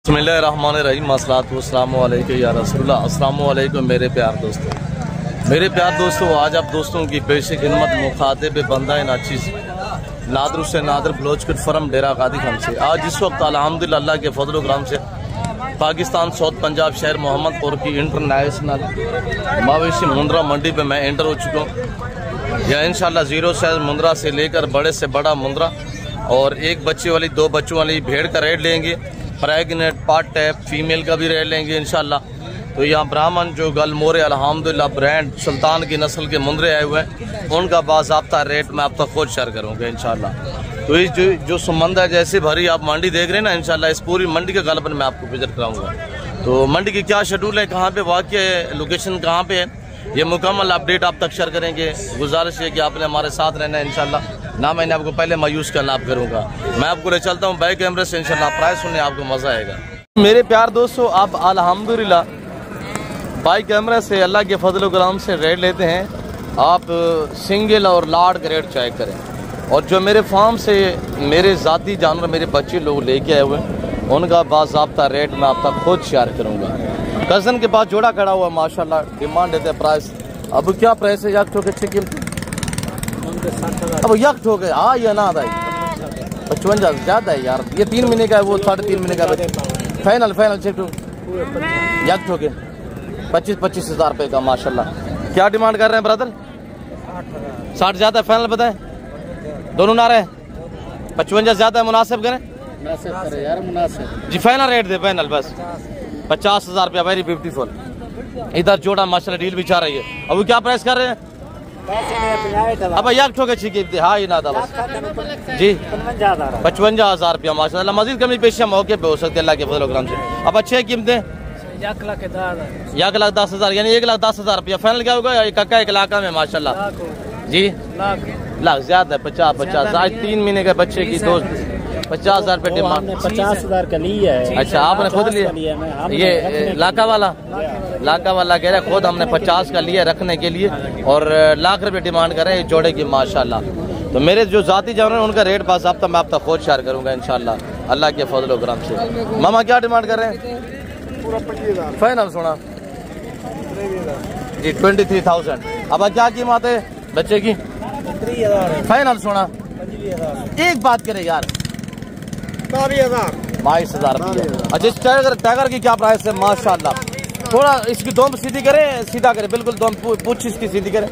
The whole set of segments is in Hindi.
बिस्मिल्लाहिर्रहमानिर्रहीम अस्सलातु अलैका या रसूलल्लाह। अस्सलामु अलैकुम मेरे प्यार दोस्तों, आज आप दोस्तों की पेश खिदमत मुखातिब बंदा नाची नादर से नादर बलोच फरम डेरा गादी खम से आज इस वक्त अल्हम्दुलिल्लाह अल्लाह के फजल कराम से पाकिस्तान साउथ पंजाब शहर मोहम्मदपुर की इंटरनेशनल मवेशी मुंद्रा मंडी पे मैं एंटर हो चुका हूँ। यह इंशाल्लाह जीरो साइज मुंद्रा से लेकर बड़े से बड़ा मुंद्रा और एक बच्चे वाली दो बच्चों वाली भेड़ का रेट लेंगे। प्रेगनेंट पार्ट टैप फीमेल का भी रेट लेंगे इंशाल्लाह। तो यहाँ ब्राह्मण जो गलमोरे अल्हम्दुलिल्लाह ब्रांड सुल्तान की नस्ल के मुंद्रे आए हुए हैं, उनका बाज़ाब्ता रेट मैं आप तक खुद शेयर करूँगा इंशाल्लाह। तो इस जो समंदर जैसे भरी आप मंडी देख रहे हैं ना, इंशाल्लाह इस पूरी मंडी का गलबन मैं आपको विजिट कराऊंगा। तो मंडी की क्या शेड्यूल है, कहाँ पे वाक़ है, लोकेशन कहाँ पे है, ये मुकम्मल अपडेट आप तक शेयर करेंगे। गुजारिश है कि आपने हमारे साथ रहना है इंशाल्लाह। ना मैंने आपको पहले मायूस करना आप करूँगा, मैं आपको ले चलता हूँ बैक कैमरे से इंशाल्लाह। प्राइस सुनने आपको मज़ा आएगा। मेरे प्यार दोस्तों, आप अल्हम्दुलिल्लाह बाई कैमरा से अल्लाह के फजल कराम से रेट लेते हैं। आप सिंगल और लार्ड का रेट चेक करें। और जो मेरे फार्म से मेरे ज़ाती जानवर मेरे बच्चे लोग लेके आए हुए हैं, उनका बाज़ाब्ता रेट मैं आप तक खुद शेयर करूँगा। कज़न के पास जोड़ा खड़ा हुआ माशाल्लाह, डिमांड देते हैं प्राइस। अब क्या प्राइस है याक ठोके कीमत, अब यक ठोके हाँ या ना दाई 55 ज़्यादा है यार, ये 3 महीने का है, वो 3.5 महीने का है। फाइनल चेक टू यक ठोके 25 हज़ार रुपये का माशाल्लाह। क्या डिमांड कर रहे हैं ब्रदर? 60 ज़्यादा है, फाइनल बताएं। दोनों ना रहे 55 ज़्यादा है, मुनासिब करें यार, मुनासिब जी। फाइनल रेट दे, फाइनल बस 50 हज़ार रुपया। Very beautiful. इधर जोड़ा माशाल्लाह डील भी चाह रही है। अब क्या प्राइस कर रहे हैं? अब याक ठोके कीमत हाँ ही ना था बस जी 55 हज़ार रुपया माशाल्लाह। मजीद कमी पेश मौके पे हो सकते अल्लाह के फजल करम से। अब अच्छे कीमतें 1,10,000 यानी 1,10,000 रुपया। फाइनल क्या होगा? कक्का एक लाख में माशाल्लाह जी, लाख ज्यादा है 50 आज 3 महीने के बच्चे की दोस्त 50,000 रुपये डिमांड। 50,000 का लिया है। अच्छा आपने खुद लिया? ये लाका वाला कह रहा है खुद हमने 50 का लिया रखने के लिए और लाख रुपये डिमांड कर रहे हैं जोड़े की माशाल्लाह। तो मेरे जो जाती जानवर हैं उनका रेट बाज़ाब्ता मैं आप तक खुद शेयर करूँगा इंशाल्लाह अल्लाह के फजल करम से। मामा क्या डिमांड कर रहे हैं? फाइनल सुना जी 23,000। अब क्या कीमत है बच्चे की? फाइनल सुना। एक बात करे यार 22,000 रुपया। अच्छा टाइगर की क्या प्राइस है? माशाल्लाह थोड़ा इसकी दोम सीधी करे, सीधा करे, बिल्कुल दोम पूछ इसकी सीधी करे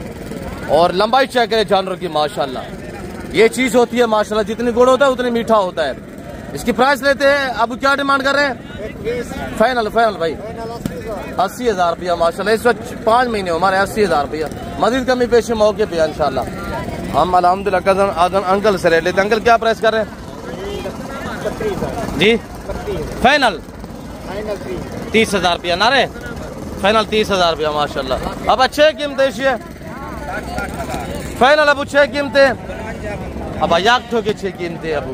और लंबाई चेक करे जानवर की माशाल्लाह। ये चीज होती है माशाल्लाह, जितनी गुड़ होता है उतनी मीठा होता है। इसकी प्राइस लेते हैं। अब क्या डिमांड कर रहे हैं? फाइनल भाई 80,000 रुपया माशाल्लाह। इस वक्त 5 महीने हमारे 80,000 रुपया। मजीद कमी पेश मौके पे इंशाल्लाह। हम अल्हम्दुलिल्लाह कज़न अंकल से रेट लेते हैं। अंकल क्या प्राइस कर रहे हैं जी? फाइनल 30,000 रुपया ना रे, फाइनल 30,000 रुपया माशाल्लाह। अब अच्छे कीमतें फाइनल, अब अच्छे कीमतें। अब याक ठोके 6 कीमतें। अब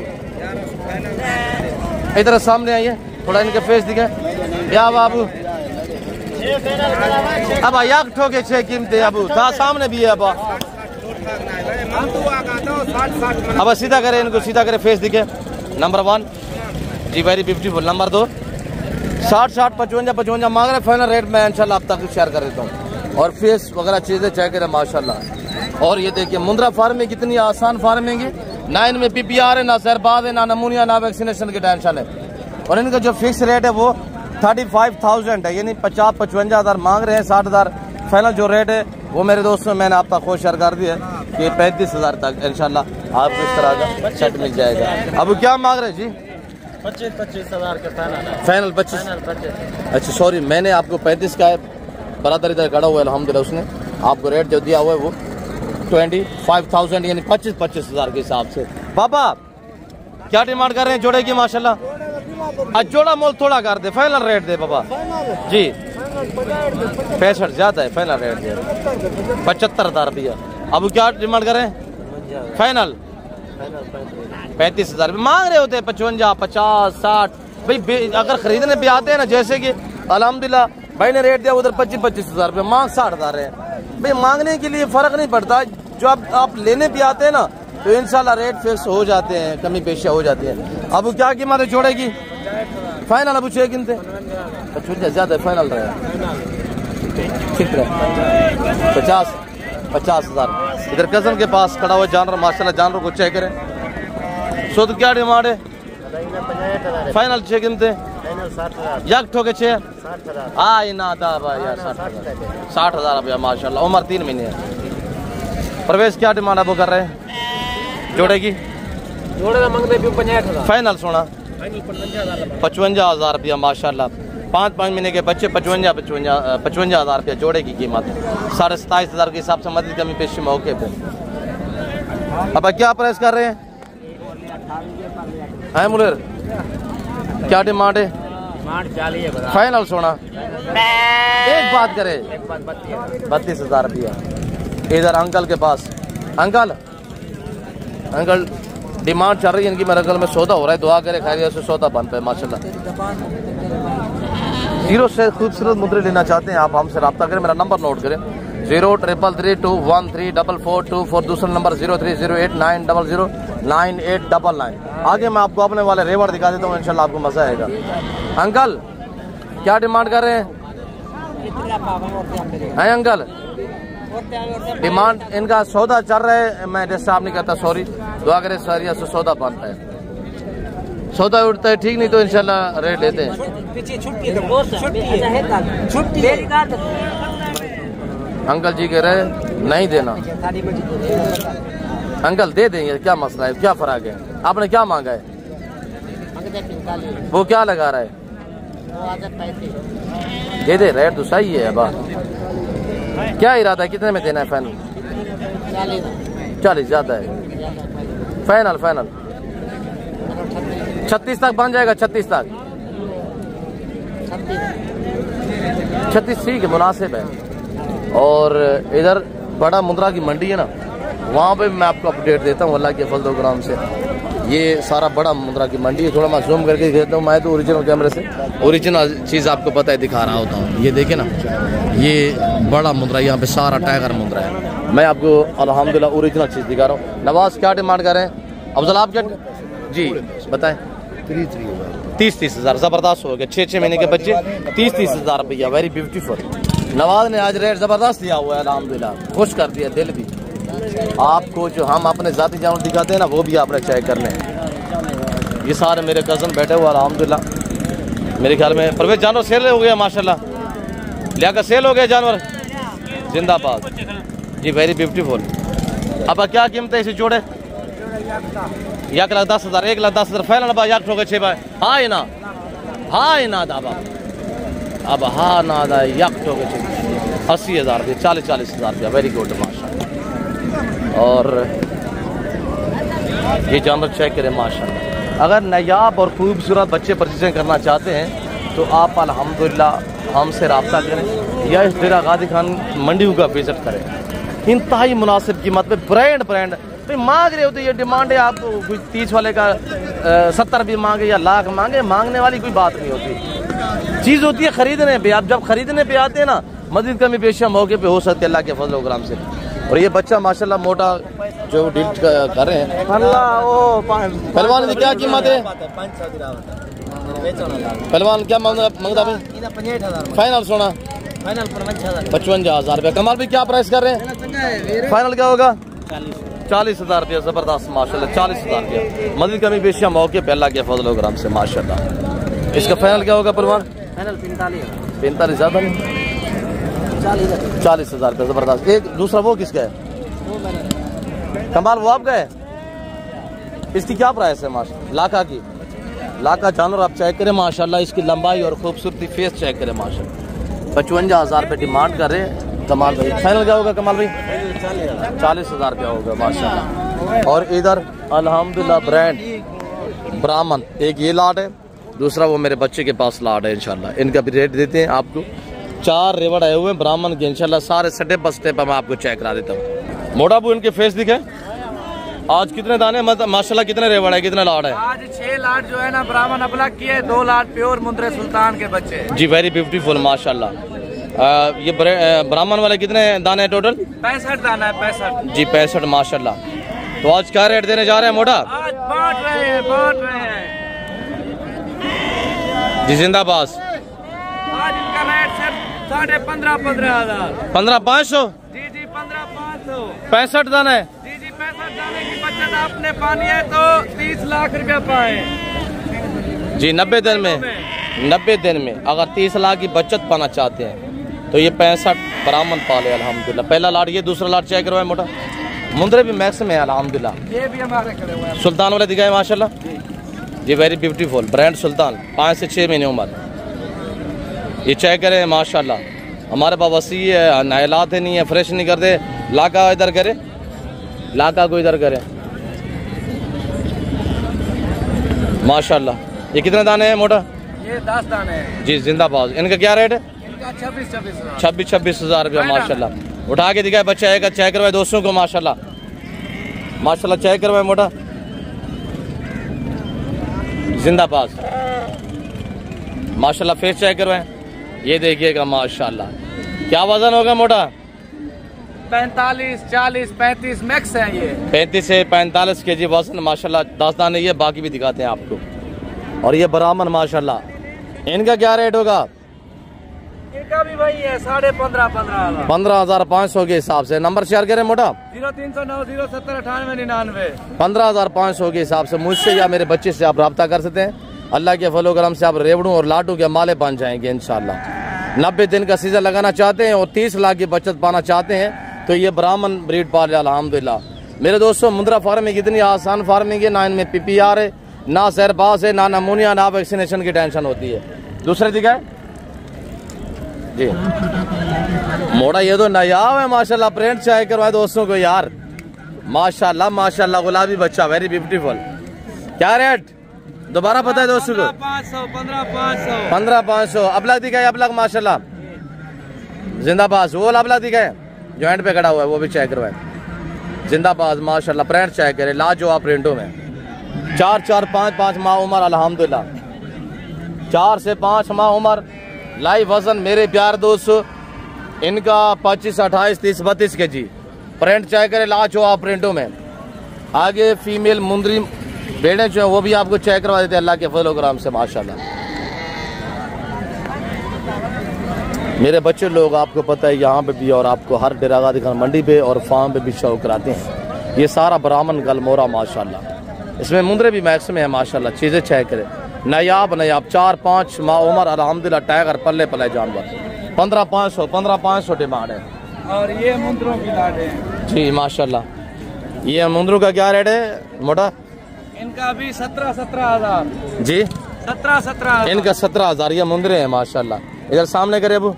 इधर सामने आइए, थोड़ा इनका फेस दिखे या बाबू। अब याक ठोके 6 कीमतें। अब था सामने भी है। अब सीधा करे इनको, सीधा करे फेस दिखे। नंबर 1 जी वेरी ब्यूटीफुल। नंबर 2 60 55 मांग रहे। फाइनल रेट मैं इंशाल्लाह आप तक शेयर कर देता हूँ और फेस वगैरह चीजें चेक करें माशाल्लाह। और ये देखिए मुंद्रा फार्मिंग कितनी आसान फार्मिंग है, ना इनमें PPR है, ना सहरबाद है, ना नमूनिया, ना वैक्सीनेशन की टेंशन है। और इनका जो फिक्स रेट है वो 35,000 है, यानी 55 हज़ार मांग रहे हैं। 60,000 फाइनल जो रेट है वो मेरे दोस्तों मैंने आप तक खुद शेयर कर दिया है कि 35,000 तक इंशाल्लाह आपको इस तरह का सेट मिल जाएगा। अब क्या मांग रहे हैं जी? 25 हज़ार का फाइनल 25। अच्छा सॉरी, मैंने आपको 35 का है, बराबर इधर खड़ा हुआ है अल्हम्दुलिल्लाह, उसने आपको रेट जो दिया हुआ है वो 25,000 यानी 25 हज़ार के हिसाब से। पापा क्या डिमांड कर रहे हैं जोड़े की माशाल्लाह? आज जोड़ा मोल थोड़ा कर दे, फाइनल रेट दे पापा जी। 65 ज़्यादा है, फाइनल रेट दे 75,000 रुपया। अब क्या डिमांड कर रहे हैं? फाइनल 35,000 मांग रहे होते हैं। 55 50 60 भाई अगर खरीदने पे आते हैं ना, जैसे कि अल्हम्दुलिल्लाह भाई ने रेट दिया उधर 25 हज़ार रुपये, मांग 60,000 है। भाई मांगने के लिए फर्क नहीं पड़ता, जो आप लेने पे आते हैं ना तो इंशाल्लाह रेट फिक्स हो जाते हैं, कमी पेशी हो जाती है। अब क्या कीमत है जोड़े की? फाइनल अबू छः गिनते 55 ज्यादा फाइनल रहे ठीक रहे 50,000। इधर कजन के पास खड़ा हुआ जानवर माशाल्लाह, जानवर को चेक करें। सो तो क्या डिमांड है? फाइनल 6 गिनते यक ठोके 6 आई ना था भाई यार 60,000 रुपया माशाल्लाह। उम्र 3 महीने है। प्रवेश क्या डिमांड अब कर रहे हैं जोड़े की? जोड़े का मांगते 65,000 फाइनल सोना 55,000 रुपया माशाल्लाह। 5 महीने के बच्चे 55,000 रुपया जोड़े की कीमत। 27,500 के हिसाब से मदद कमी पेशी मौके पे। अब क्या प्राइस कर रहे हैं मुलेर? क्या डिमांड है? 40 फाइनल सोना एक बात करे 32,000 रुपया। इधर अंकल के पास अंकल डिमांड चल रही है इनकी। मेरे अंकल में सौदा हो रहा है, दुआ करे खैरियत से सौदा बन पाए माशाल्लाह। हीरो से खूबसूरत मुद्रे लेना चाहते हैं आप हमसे रब्ता करें। मेरा नंबर नोट करें 0333213244। दूसरा नंबर 0308900989। आगे मैं आपको अपने वाले रेवड़ दिखा देता हूँ, इंशाल्लाह आपको मजा आएगा। अंकल क्या डिमांड कर रहे हैं अंकल? डिमांड इनका सौदा चल रहा है, मैं डिस्टर्ब नहीं करता, सॉरी। दुआ करे सारिया से सौदा बनता है, सौदा उठता है ठीक, नहीं तो इंशाल्लाह रेट लेते हैं। अंकल जी कह रहे नहीं देना। अंकल दे देंगे, क्या मसला है, क्या फर्क है? आपने क्या मांगा है? वो क्या लगा रहा है? दे दे, रेट तो सही है। अब क्या इरादा है, कितने में देना है फाइनल? 40 ज्यादा है। फाइनल 36 तक बन जाएगा। 36 तक 36 ठीक है, मुनासिब है। और इधर बड़ा मुंद्रा की मंडी है ना, वहाँ पे मैं आपको अपडेट देता हूँ अल्लाह के फजल ग्राम से। ये सारा बड़ा मुंद्रा की मंडी है। थोड़ा मैं जूम करके देखता हूँ, मैं तो ओरिजिनल कैमरे से ओरिजिनल चीज़ आपको पता है दिखा रहा होता हूँ। ये देखे ना, ये बड़ा मुंद्रा, यहाँ पे सारा टाइगर मुंद्रा है। मैं आपको अल्हम्दुलिल्लाह ओरिजिनल चीज़ दिखा रहा हूँ। नवाज क्या डिमांड कर रहे हैं? अफजल आप क्या जी बताएं? 30,000 ज़बरदस्त हो गया। 6 महीने के बच्चे 30,000 रुपया, वेरी ब्यूटीफुल। नवाज ने आज रेट ज़बरदस्त दिया हुआ है अल्हम्दुलिल्लाह, खुश कर दिया दिल भी। आपको जो हम अपने ज़ाती जानवर दिखाते हैं ना, वो भी आपने चेक करने हैं। ये सारे मेरे कज़न बैठे हुए अल्हम्दुलिल्लाह। मेरे ख्याल में परवेज जानवर सेल हो गया माशाल्लाह, लिया सेल हो गया जानवर, जिंदाबाद जी, वेरी ब्यूटीफुल। अब क्या कीमत है इसे जोड़े? 1,10,000 1,10,000 फाइनल बा याक ठोके 6 बाय हाय ना दाबा। अब हाँ ना दा याक ठोके 80,000 रुपये, 40,000 रुपया, वेरी गुड माशाल्लाह। और ये जानवर चेक करें माशाल्लाह। अगर नायाब और खूबसूरत बच्चे परचेजिंग करना चाहते हैं तो आप अल्हम्दुलिल्लाह हमसे रब्ता करें या इस डेरा गाजी खान मंडी का विजिट करें। इंतहाई मुनासिब कीमत पे ब्रांड भाई मांग रहे हो तो ये डिमांड है आप कोई 30 वाले का 70 भी मांगे या लाख मांगे, मांगने वाली कोई बात नहीं होती। चीज़ होती है खरीदने पे। आप जब खरीदने पे आते हैं ना, मज़ीद कमी पेशियाँ मौके पे हो सकती है अल्लाह के फजल वकराम से। और ये बच्चा माशाल्लाह मोटा जो डील कर रहे हैं। पहलवान की क्या कीमत है? पहलवान क्या मांगता भाई? फाइनल सोना 55,000 रुपया। कमाल भी क्या प्राइस कर रहे हैं? फाइनल क्या होगा? 40,000 रुपया, जबरदस्त माशाल्लाह। 40,000 रुपया, मज़ीद कमी पेशियाँ मौके पे अल्लाह के फजल वकराम से माशाल्लाह। इसका फाइनल क्या होगा पहलवान? 45 ज्यादा नहीं, 40,000 रुपया, जबरदस्त। एक दूसरा वो किसका है? कमाल वो आपका है। इसकी क्या प्राइस है? लाखा की, लाखा जानवर आप चेक करें माशाल्लाह। इसकी लंबाई और खूबसूरती, फेस चेक करें माशाल्लाह। 55,000 रुपये डिमांड कर रहे हैं कमाल भाई। फाइनल क्या होगा कमाल भाई? 40,000 रुपया होगा माशाल्लाह। और इधर अल्हम्दुलिल्लाह ब्रांड ब्राह्मण, एक ये लाट है, दूसरा वो मेरे बच्चे के पास लाट है इंशाल्लाह। इनका भी रेट देते हैं आपको। 4 रेवड़ आए हुए हैं ब्राह्मण के इंशाल्लाह, सारे स्टेप बाय स्टेप मैं आपको चेक करा देता हूँ। मोटा बू इनके फेस दिखे। आज कितने दाने माशाल्लाह, कितने रेवड़ है, कितने लाट है? आज 6 लाट जो है ना ब्राह्मण अपना किए, 2 लाट प्योर मुंद्रे सुल्तान के बच्चे जी, वेरी ब्यूटीफुल माशाल्लाह। ये ब्राह्मण वाले कितने दाने हैं टोटल? 65 दाना है, 65 जी, 65 माशाल्लाह। तो आज क्या रेट देने जा रहे हैं मोटा? आज बांट रहे हैं जी जिंदाबाद। आज इनका रेट सिर्फ 15,500। 15,500। जी जी 15,500। 65 दाने। जी जी 65 दाने की बचत आपने पानी है तो 30 लाख रुपया पाए जी 90 दिन में। 90 दिन में अगर 30 लाख की बचत पाना चाहते हैं तो ये 65 ब्राह्मण पाले अल्हम्दुलिल्लाह। पहला लाट ये, दूसरा लाट चेक करवाए मोटा। मुंद्रे भी मैक्स में है अल्हम्दुलिल्लाह। ये भी हमारे खड़े हुए हैं। सुल्तान वाले दिखाए माशाल्लाह जी, वेरी ब्यूटीफुल ब्रांड सुल्तान। 5 से 6 महीने उम्र। ये चेक करें माशाल्लाह। हमारे पास वसी है, नहलाते नहीं है, फ्रेश नहीं करते। लाका इधर करे, लाका को इधर करे माशाल्लाह। ये कितने दाने हैं मोटा? ये 10 दाने हैं जी जिंदाबाद। इनका क्या रेट है? इनका 26,000। 26,000 रुपया माशाल्लाह। उठा के दिखाए बच्चा है, चेक करवाए दोस्तों को माशाल्लाह। माशाल्लाह चेक करवाए मोटा जिंदाबाद माशाल्लाह। फेस चेक करवाए, ये देखिएगा माशाल्लाह। क्या वजन होगा मोटा? 45, 40, 35 मैक्स है ये। 35 से 45 केजी वजन माशाल्लाह। 10 दाने ये, बाकी भी दिखाते हैं आपको। और ये ब्राह्मण माशाल्लाह। इनका क्या रेट होगा? इनका भी वही है 15,500। 15,500 के हिसाब से। नंबर शेयर करें मोटा। 0309 070 98 99। 15,500 के हिसाब से मुझसे या मेरे बच्चे से आप रब्ता कर सकते हैं। अल्लाह के फलो करम से आप रेवड़ों और लाटू के माले बन जाएंगे इंशाल्लाह। 90 दिन का सीजन लगाना चाहते हैं और 30 लाख की बचत पाना चाहते हैं तो ये ब्राह्मण ब्रीड पाल अल्हम्दुलिल्लाह। मेरे दोस्तों मुंद्रा फार्मिंग इतनी आसान फार्मिंग है, ना इनमें PPR है, ना सहरबाज है, ना नमूनिया, ना वैक्सीनेशन की टेंशन होती है। दूसरे दिखाए जी मोड़ा। ये तो नायाब है माशाल्लाह। प्रिंट चाहे करवाए दोस्तों को यार माशाल्लाह माशाल्लाह। गुलाबी बच्चा, वेरी ब्यूटीफुल। क्या रेट दोबारा पता है दोस्तों को? 15,500। 15,500। अबलग दिखाए, अबलग माशाल्लाह जिंदाबाद। वो अबलग दिखाए जॉइंट पे खड़ा हुआ है, वो भी चेक करवाए जिंदाबाद माशाल्लाह। प्रिंट चेक करे, लाजवाब प्रिंटों में। 4, 5 माह उम्र अल्हम्दुलिल्लाह। 4 से 5 माह उम्र। लाइव वजन मेरे प्यार दोस्तों इनका 25, 28, 30, 32 केजी। प्रिंट चेक करे, लाजवाब प्रिंटों में। आगे फीमेल मुंदरी भेड़ें जो है वो भी आपको चेक करवा देते हैं अल्लाह के फजल करम से माशाल्लाह। मेरे बच्चे लोग आपको पता है यहाँ पे भी और आपको हर डेरागादी खान मंडी पे और फार्म पे भी शो कराते हैं। ये सारा ब्राह्मण गलमोरा माशाल्लाह। इसमें मुंदरे भी मैक्स में है माशाल्लाह। चीज़ें चेक करें, नायाब 4-5 माह उम्र अल्हम्दुलिल्लाह। टाइगर पल्ले पल्ले जानवर। 15,500 डिमांड है। और ये मुंद्रों की लाडे हैं जी माशाल्लाह। ये मुंदरों का क्या रेट है मोटा? इनका भी 17,000 जी 17,000। इनका 17,000। ये मुंदरे हैं माशाल्लाह। इधर सामने करे वो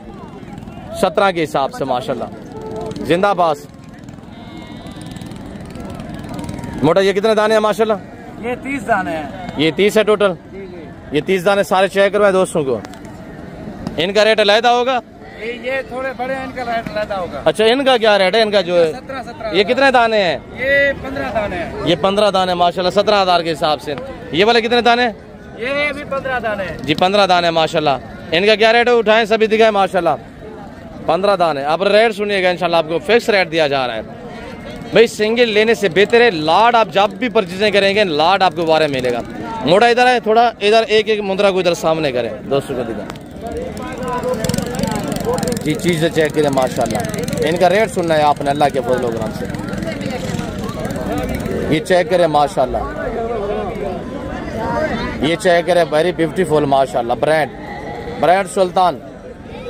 17 के हिसाब से माशाल्लाह जिंदाबाद मोटा। ये कितने दाने हैं माशाल्लाह? ये 30 दाने हैं। ये 30 है टोटल। ये 30 दाने सारे चेक करवाए दोस्तों को। इनका रेट अलहदा होगा? ये थोड़े बड़े हैं, इनका रेट अलहदा होगा। अच्छा इनका क्या रेट है? इनका जो है 17,000। ये कितने दाने हैं? ये 15 दाने हैं। ये 15 दाने माशाल्लाह 17,000 के हिसाब से। ये वाले कितने दाने? ये भी 15 दाने हैं जी 15 दाने माशाल्लाह। इनका क्या रेट है? उठाएं सभी दिखाए माशाल्लाह। 15 दाने। अब रेट सुनिएगा इंशाल्लाह, आपको फिक्स रेट दिया जा रहा है भाई। सिंगल लेने से बेहतर है लाड। आप जब भी परचेजिंग करेंगे लाड आपको बारे मिलेगा। मोटा इधर है थोड़ा, इधर एक मुंद्रा को इधर सामने करें दोस्तों को दिखा जी। चीज़ें चेक करें माशाल्लाह। इनका रेट सुनना है आपने अल्लाह के फजल करम से। ये चेक करें माशाल्लाह। ये चेक करें, वेरी ब्यूटीफुल माशाल्लाह। ब्रांड सुल्तान।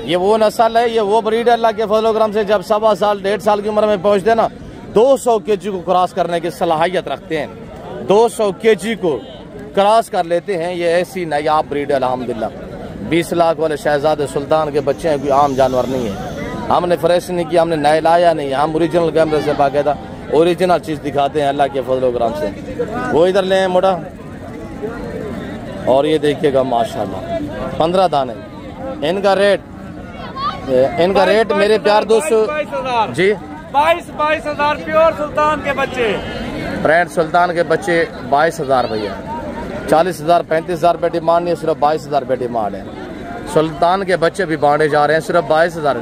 ये वो नस्ल है, ये वो ब्रीड है अल्लाह के फजल करम से। जब 1.25 साल 1.5 साल की उम्र में पहुंचते ना 200 केजी को क्रॉस करने की सलाहियत रखते हैं। 200 केजी को क्रॉस कर लेते हैं। ये ऐसी नायाब ब्रीड है अल्हम्दुलिल्लाह। 20 लाख वाले शहजादे सुल्तान के बच्चे हैं, कोई आम जानवर नहीं है। हमने फ्रेश नहीं किया, हमने नए लाया नहीं। हम ओरिजिनल कैमरे से बाकायदा ओरिजिनल चीज़ दिखाते हैं अल्लाह के फजल करम से। वो इधर ले मोटा। और ये देखिएगा माशाल्लाह 15 दाने। इनका रेट मेरे प्यार दोस्तों जी 22,000 प्योर सुल्तान के बच्चे। ब्रांड सुल्तान के बच्चे 22,000 भैया। 40,000 35,000 रुपये डिमांड नहीं है, सिर्फ 22,000 रुपये डिमांड है। सुल्तान के बच्चे भी बांटे जा रहे हैं सिर्फ 22,000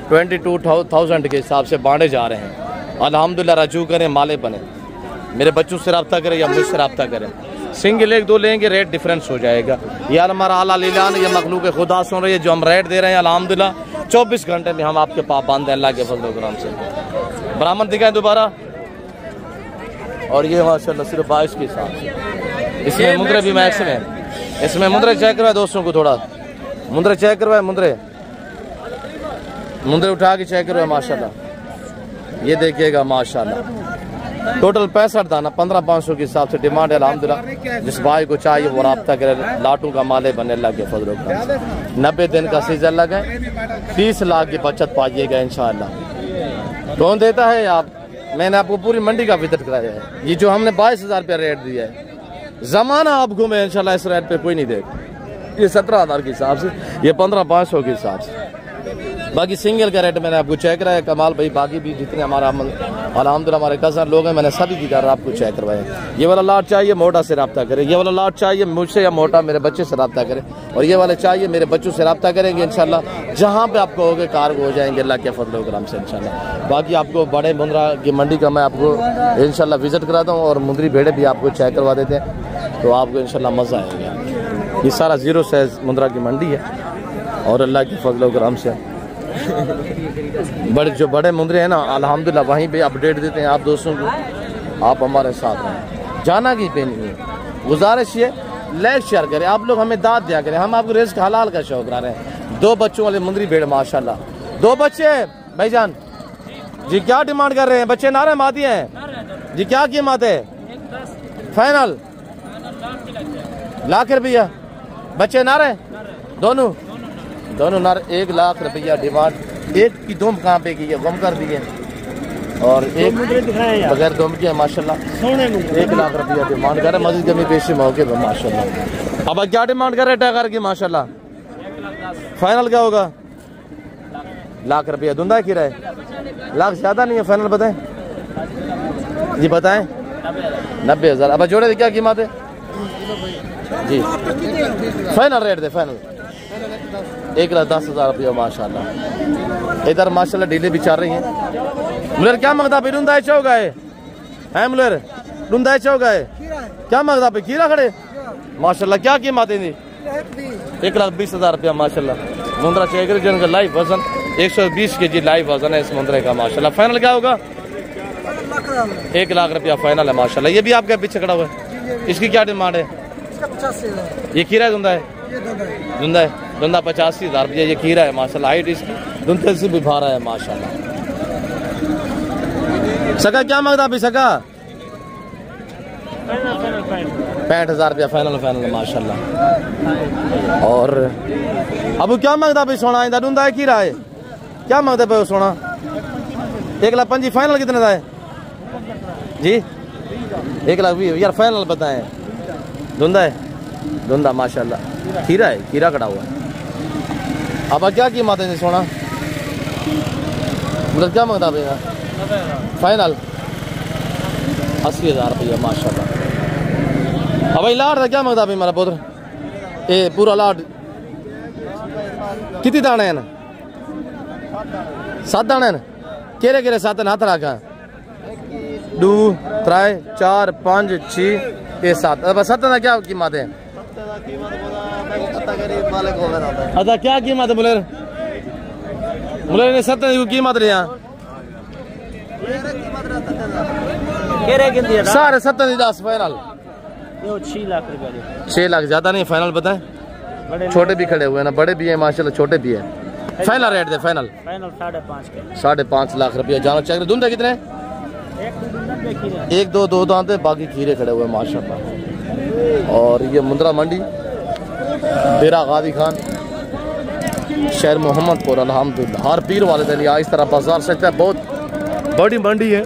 22,000 के हिसाब से बांटे जा रहे हैं। अल्हम्दुलिल्लाह रजू करें, माले बने। मेरे बच्चों से रब्ता करें या मुझसे रब्ता करें, सिंगल एक दो लेंगे रेट डिफरेंस हो जाएगा। यार हमारा आला लीलान ये मखलूक खुदा सुन रही है, जो हम रेट दे रहे हैं अल्हम्दुलिल्लाह 24 घंटे में हम आपके पास बांध हैं अल्लाह के फजल करम से। ब्राह्मण दिखाएं दोबारा। और ये माशाल्लाह सिर्फ 22 के हिसाब से। इसमें मुंद्रे भी मैक्स में, इसमें मुंद्रे चेक करवाए दोस्तों को, थोड़ा मुंद्रे चेक करवाए, मुंद्रे उठा के चेक करवाए माशाल्लाह। ये देखिएगा माशाल्लाह टोटल 65 दाना 15,500 के हिसाब से डिमांड है अल्हम्दुलिल्लाह। जिस भाई को चाहिए वो राब्ता करे, लाटू का माले बने अल्लाह के फजल करम से। 90 दिन का सीजन लगा, 30 लाख की बचत पाइएगा इंशाअल्लाह। कौन देता है आप? मैंने आपको पूरी मंडी का विजिट कराया है। ये जो हमने 22,000 रुपया रेट दिया है, जमाना आप घूमे इंशाल्लाह इस रेट पे कोई नहीं देगा। ये 17,000 के हिसाब से, ये 15,500 के हिसाब से। बाकी सिंगल का रेट मैंने आपको चेक कराया कमाल भाई। बाकी भी जितने हमारा अल्हम्दुलिल्लाह हमारे कज़न लोग हैं, मैंने सभी की तरह आपको चेक करवाया। ये वाला लाट चाहिए मोटा से रब्ता करे, ये वाला लाट चाहिए मुझसे या मोटा मेरे बच्चे से रब्ता करे, और ये वाले चाहिए मेरे बच्चों से रब्ता करेंगे इंशाल्लाह। जहाँ पे आपको होगे कार्गो हो जाएंगे अल्लाह के फजल करम से इंशाल्लाह। बाकी आपको बड़े मुंद्रा की मंडी का मैं आपको इंशाल्लाह विजिट कराता हूँ, और मुंद्री भेड़े भी आपको चेक करवा देते हैं, तो आपको इंशाल्लाह मज़ा आएगा। ये सारा 0 साइज मुंद्रा की मंडी है, और अल्लाह के फजल करम से जो बड़े मुंद्रे हैं ना अल्हम्दुलिल्लाह वहीं पे अपडेट देते हैं आप दोस्तों को। आप हमारे साथ हैं, जाना की पे नहीं है। गुजारिश ये लाइक शेयर करें, आप लोग हमें दाद दिया करें, हम आपको रिस्क हलाल का शौक रहा रहे हैं। 2 बच्चों वाले मुंद्री भेड़ माशाल्लाह, 2 बच्चे भाईजान जी। क्या डिमांड कर रहे हैं? बच्चे नारे माती हैं जी, क्या कीमत है? फाइनल लाख रुपया बच्चे नारे, दोनों नार 1 लाख रुपया डिमांड। एक की दुम कहाँ पे की है, गम कर दी है, और एक बगैर दुम की है माशाल्लाह। 1 लाख रुपया डिमांड कर रहे, मजीद कमी पेशी मौके पर माशाल्लाह। अब क्या डिमांड कर रहे हैं टाइगर की माशाल्लाह? फाइनल क्या होगा? लाख रुपया धुंधा की रहे, लाख ज्यादा नहीं है, फाइनल बताएं जी, बताएं 90,000। अब जोड़े क्या कीमत है जी? फाइनल रेट दे, फाइनल 1,10,000 रुपया माशाल्लाह। इधर माशाल्लाह डीले भी चल रही हैं। मुलेर क्या मंगता पे? डूंदा चौगा है मुलेर, डूंदा चौगा है। क्या मंगता पे? खीरा खड़े माशाल्लाह। क्या कीमत है? 1,20,000 रुपया माशाल्लाह। मुंद्रा चेक जिनका लाइव वजन 120 kg लाइव वजन है इस मुंद्रे का माशाल्लाह। फाइनल क्या होगा? 1 लाख रुपया फाइनल है माशाल्लाह। ये भी आपके पीछे खड़ा हुआ है, इसकी क्या डिमांड है? ये खीरा धुंधा है, धुंधा 85,000 रुपया ये खीरा है माशाल्लाह। हाइट इसकी धुंधे से भी भारा है माशाल्लाह। सका क्या मांगता अभी? सका 65,000 रुपया फाइनल माशाल्लाह। और अब क्या मांगता भाई? सोना इंदा धुंधा है, खीरा है, क्या मांगता भाई सोना? 1,05,000 फाइनल कितने का है जी? 1,20,000 यार फाइनल बताएं। धुंधा है, धुंधा माशाल्लाह, खीरा है, खीरा कटा हुआ है। अब क्या कीमत है सोना? मतलब क्या मांगता भैया? फाइनल 80,000 रुपया माशाल्लाह। अब भाई लाट था क्या मांगता भाई मेरा पुत्र? ये पूरा लाट कितने दाने हैं? 7 दाने हैं। केरे केरे 7 हाथ रखा? 2 3 4 5 6 7। अब 7 का क्या कीमत है? अच्छा क्या कीमत है मुलेर? मुलेर ने 7 की कीमत रही सारे 7,10 फाइनल 6 लाख रुपया। 6 लाख ज्यादा नहीं, फाइनल बताएं। छोटे भी खड़े हुए हैं ना, बड़े भी हैं माशाल्लाह, छोटे भी हैं। फाइनल रेट दे, फाइनल 5.5 लाख रुपया। जानो चेक धुंधे कितने? 1-2 दांत है, बाकी खीरे खड़े हुए माशाल्लाह। और ये मुंद्रा मंडी डेरा गादी खान शहर मोहम्मदपुर अल्हम्दुलिल्लाह। हर पीर वाले दिन यहाँ इस तरह बाजार सकता है, बहुत बड़ी मंडी है।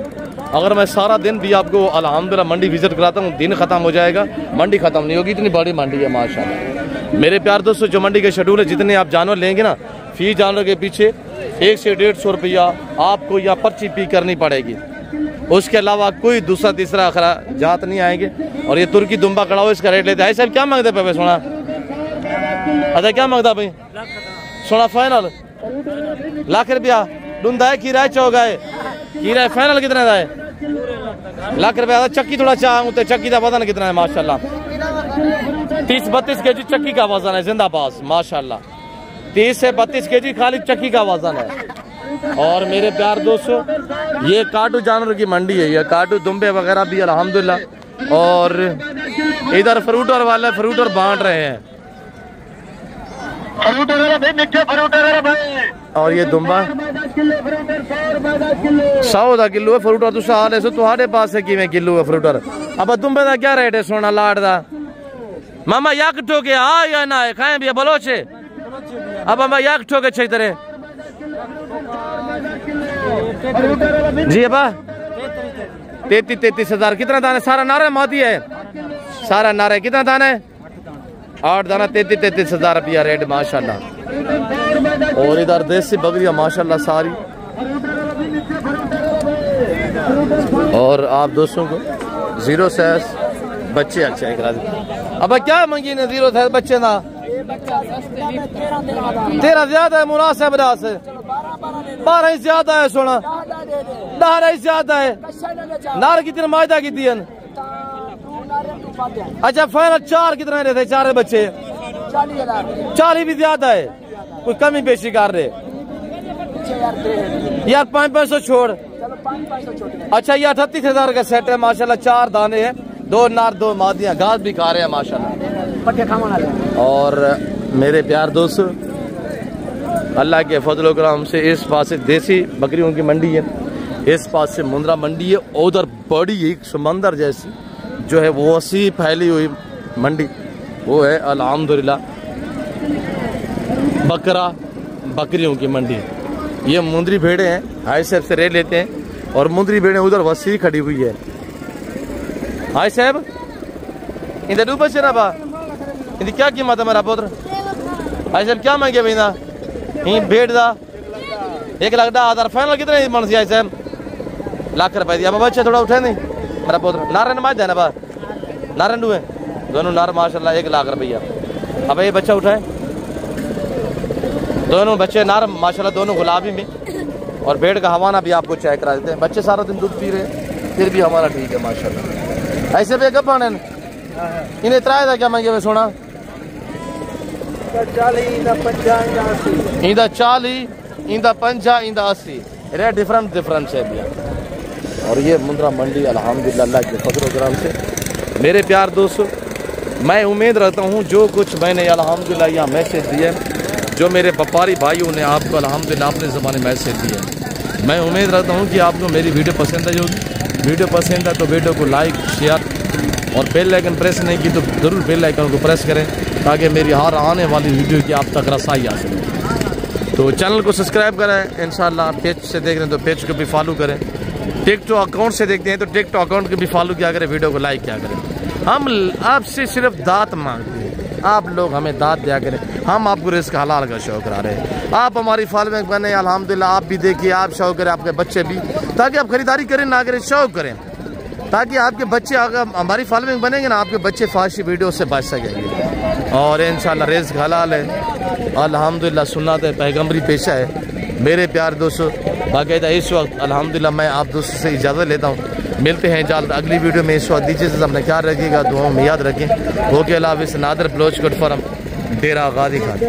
अगर मैं सारा दिन भी आपको अल्हम्दुलिल्लाह मंडी विजिट कराता हूँ, दिन खत्म हो जाएगा, मंडी खत्म नहीं होगी, इतनी बड़ी मंडी है माशाल्लाह। मेरे प्यार दोस्तों, जो मंडी के शेड्यूल है, जितने आप जानवर लेंगे ना, फी जानवर के पीछे 100 से 150 रुपया आपको या पर्ची पी करनी पड़ेगी। उसके अलावा कोई दूसरा तीसरा अखरा जात नहीं आएंगे। और ये तुर्की दुम्बा कड़ा हो, इसका रेट लेते हैं। साहब क्या मांगते पे सोना? अच्छा क्या मांगता भाई सोना? फाइनल 1 लाख रुपया। डूंदा है, खीरा है, चौगा है, खीरा है, फाइनल कितने का है? 1 लाख रुपया। चक्की थोड़ा चाह चक्की का पता ना कितना है माशाल्लाह। 30-32 केजी चक्की का वजन है। जिंदाबाद माशाल्लाह। 30 से 32 केजी खाली चक्की का वजन है। और मेरे प्यार दोस्तों, ये काटू जानवर की मंडी है। ये काटू दुम्बे वगैरह भी अल्हम्दुलिल्लाह। और इधर फ्रूटर वाले फ्रूटर बांट रहे हैं। और ये दुम्बा 100 का किलो है फ्रूटर। तुसा हाल है तुम्हारे पास है कि किलो है फ्रूटर। अब दुम्बे का क्या रेट है सोना लाट दा मामा? याक ठोके हाँ या ना है खाए भी बलोचे। अब हम याक ठोके अच्छी तरह जी। अब 33 हजार। कितना दाना? सारा नारा मादी है। सारा नारा कितना दाना है? 8 दाना। 33 हजार रुपया रेट माशाल्लाह। और इधर देसी बकरियां माशाल्लाह सारी। और आप दोस्तों को 0 साइज बच्चे अच्छा है करा दे। अब क्या मंगी ने 0 साइज बच्चे ना? 13 ज्यादा है मुनासिब से। 12 ही ज्यादा है सोना। 10 ही ज्यादा है। नार कितने मायदा की दी? अच्छा फाइनल 4 कितने रहते? 4 बच्चे 40 भी ज्यादा है। कोई कमी पेशी कर रहे यार? 500 छोड़। अच्छा ये 38 हजार का सेट है माशाल्लाह। 4 दाने हैं, 2 नार 2 मादियां। घास भी खा रहे हैं माशाल्लाह। और मेरे प्यार दोस्तों, अल्लाह के फजल करम से इस पास से देसी बकरियों की मंडी है, इस पास से मुंद्रा मंडी है। उधर बड़ी एक समंदर जैसी जो है वो वसी फैली हुई मंडी वो है अल्हम्दुलिल्लाह बकरा बकरियों की मंडी। ये मुंदरी भेड़े हैं, हाई साहब से रेट लेते हैं। और मुंदरी भेड़े उधर वसी खड़ी हुई है। हाई साहब इधर ऊपर से ना बा इनकी क्या कीमत है मेरा पुत्र? हाई साहब क्या मांगे भाई ना भेड़ दा? 1,10,000 फाइनल कितने मन से? हाई साहब लाख रुपए दिया। बच्चे थोड़ा उठे नहीं मेरा पुत्र। नारायण माज है ना बा? नारायण डू है दोनों नार माशाल्लाह। 1 लाख रुपया। अब ये बच्चा उठाए। दोनों बच्चे नार माशाल्लाह, दोनों गुलाबी में। और भेड़ का हवाना भी आपको चेक करा देते हैं। बच्चे सारा दिन दूध पी रहे हैं, फिर भी हमारा ठीक है माशाल्लाह। ऐसे पे कब पाने इन्हें इतराया था क्या मांगे हुए सोना? इंदा 50 इंदा 80 रेट डिफरेंट है भैया। और ये मुंद्रा मंडी अल्हम्दुलिल्लाह अल्लाह के फजल करम से। मेरे प्यार दोस्तों, मैं उम्मीद रखता हूँ जो कुछ मैंने अल्हम्दुलिल्लाह यहाँ मैसेज दिए, जो मेरे व्यापारी भाइयों ने आपको अल्हम्दुलिल्लाह अपने ज़माने मैसेज दिए, मैं उम्मीद रखता हूँ कि आपको मेरी वीडियो पसंद आई होगी। वीडियो पसंद है तो वीडियो को लाइक शेयर और बेल आइकन प्रेस नहीं की तो ज़रूर बेल आइकन को प्रेस करें ताकि मेरी हर आने वाली वीडियो की आप तक रसाई आ सके। तो चैनल को सब्सक्राइब करें इंशाल्लाह। पेज से देख रहे हैं तो पेज को भी फॉलो करें। टिकटॉक अकाउंट से देखते हैं तो टिकटॉक अकाउंट को भी फॉलो किया करें, वीडियो को लाइक किया करें। हम आपसे सिर्फ दात मांगते हैं, आप लोग हमें दात दिया करें। हम आपको रिस्क हलाल का शौक करा रहे हैं। आप हमारी फॉलोइंग बने अल्हम्दुलिल्लाह। आप भी देखिए, आप शौक करें, आपके बच्चे भी, ताकि आप खरीदारी करें ना करें, शौक करें, ताकि आपके बच्चे अगर हमारी फॉलोइंग बनेंगे ना, आपके बच्चे फाशी वीडियो से बच सकेंगे। और इंशाल्लाह रिस्क हलाल है अल्हम्दुलिल्लाह। सुन्नत है, पैगम्बरी पेशा है। मेरे प्यार दोस्तों, बाकायदा इस वक्त अल्हम्दुलिल्लाह मैं आप दोस्तों से इजाज़त लेता हूँ। मिलते हैं जल्द अगली वीडियो में। इस वक्त दीजिए से अपना ख्याल रखिएगा, दुआओं में याद रखें। ओके अल्लाह हाफ़िज़। नादर ब्लोच कोट फॉरम डेरा गादी खान।